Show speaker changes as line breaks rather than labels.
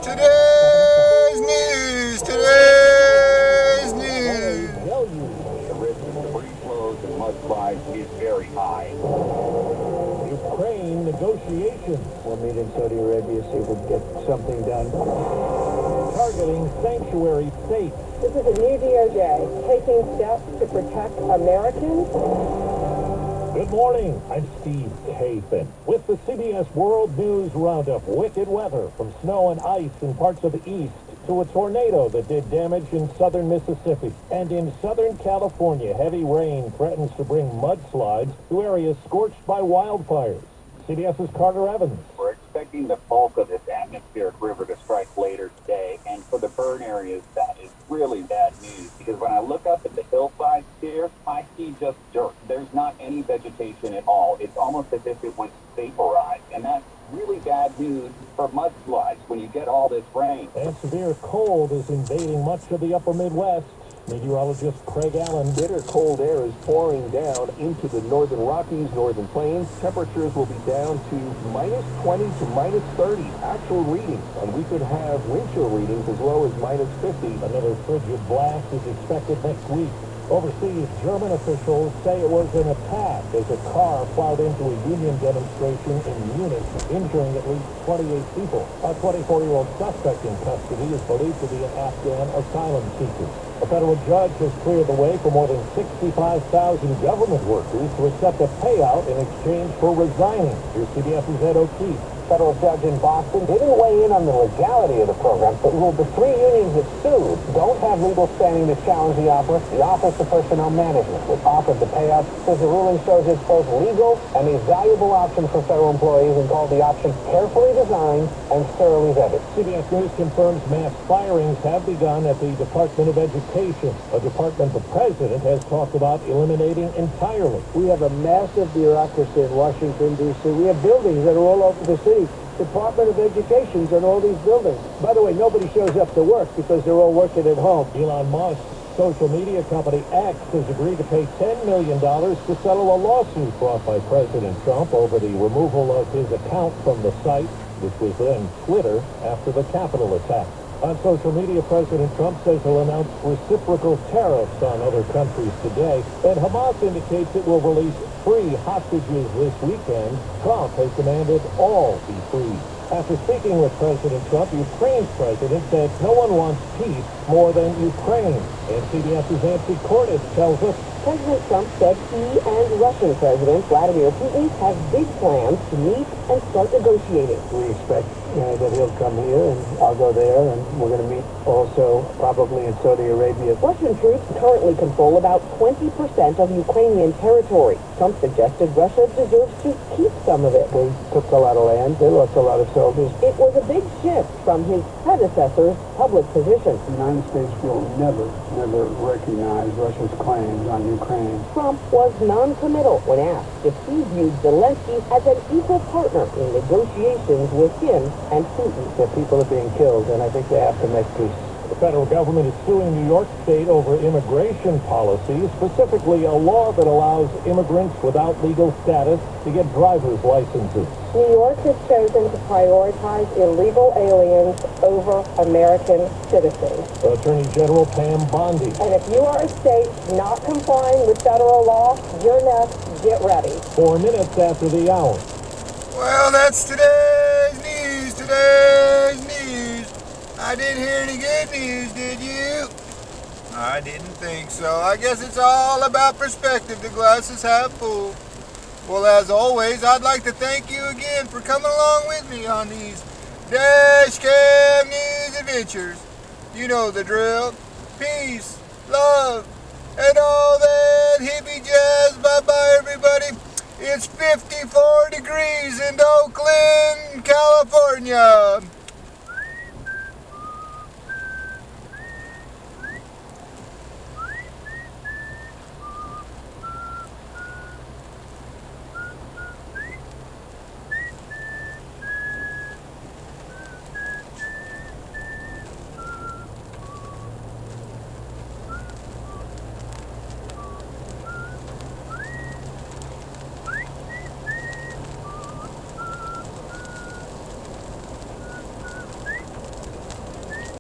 Today's news. Today's news.
The risk of debris flows and mudslides is very high.
Ukraine negotiations.
We'll meet in Saudi Arabia, see if we can get something done.
Targeting sanctuary states.
This is a new DOJ taking steps to protect Americans.
Good morning. I'm Steve Kathan with the CBS World News Roundup. Wicked weather from snow and ice in parts of the east to a tornado that did damage in southern Mississippi. And in southern California, heavy rain threatens to bring mudslides to areas scorched by wildfires. CBS's Carter Evans.
We're expecting the bulk of this atmospheric river to strike later today, and for the burn areas, that is really bad news, because when I look up at the hillsides here, I see just dirt. There's not any vegetation at all. It's almost as if it was vaporized, and that's really bad news for mudslides when you get all this rain.
And severe cold is invading much of the upper Midwest. Meteorologist Craig Allen.
Bitter cold air is pouring down into the northern Rockies, northern plains. Temperatures will be down to minus 20 to minus 30 actual readings, and we could have wind chill readings as low as minus 50.
Another frigid blast is expected next week. Overseas, German officials say it was an attack as a car plowed into a union demonstration in Munich, injuring at least 28 people. A 24-year-old suspect in custody is believed to be an Afghan asylum seeker. A federal judge has cleared the way for more than 65,000 government workers to accept a payout in exchange for resigning. Here's CBS's Ed O'Keefe.
Federal judge in Boston didn't weigh in on the legality of the program, but ruled the three unions that sued don't have legal standing to challenge the offer. The Office of Personnel Management, which offered the payout, says the ruling shows it's both legal and a valuable option for federal employees, and called the option carefully designed and thoroughly vetted.
CBS News confirms mass firings have begun at the Department of Education, a department the president has talked about eliminating entirely.
We have a massive bureaucracy in Washington, D.C. We have buildings that are all over the city. Department of Education's in all these buildings. By the way, nobody shows up to work because they're all working at home.
Elon Musk's social media company X has agreed to pay $10 million to settle a lawsuit brought by President Trump over the removal of his account from the site, which was then Twitter, after the Capitol attack. On social media, President Trump says he'll announce reciprocal tariffs on other countries today, and Hamas indicates it will release free hostages this weekend. Trump has demanded all be free. After speaking with President Trump, Ukraine's president said no one wants peace more than Ukraine. And CBS's Nancy Cordes tells us
President Trump said he and Russian President Vladimir Putin have big plans to meet and start negotiating.
We expect that he'll come here, and I'll go there, and we're going to meet also probably in Saudi Arabia.
Russian troops currently control about 20% of Ukrainian territory. Trump suggested Russia deserves to keep some of it.
They took a lot of land. They lost a lot of soldiers.
It was a big shift from his predecessor's public position.
The United States will never recognize Russia's claims on Ukraine.
Trump was non-committal when asked if he viewed Zelensky as an equal partner in negotiations with him and Putin.
The people are being killed, and I think they have to make peace.
the federal government is suing New York State over immigration policy, specifically a law that allows immigrants without legal status to get driver's licenses.
New York has chosen to prioritize illegal aliens over American citizens.
Attorney General Pam Bondi.
And if you are a state not complying with federal law, you're next. Get ready.
4 minutes after the hour.
Well, that's today's news. Today's news. I didn't hear any good news, did you? I didn't think so. I guess it's all about perspective. The glass is half full. Well, as always, I'd like to thank you again for coming along with me on these Dashcam News adventures. You know the drill. Peace, love, and all that hippie jazz. Bye-bye, everybody. It's 54 degrees in Oakland, California.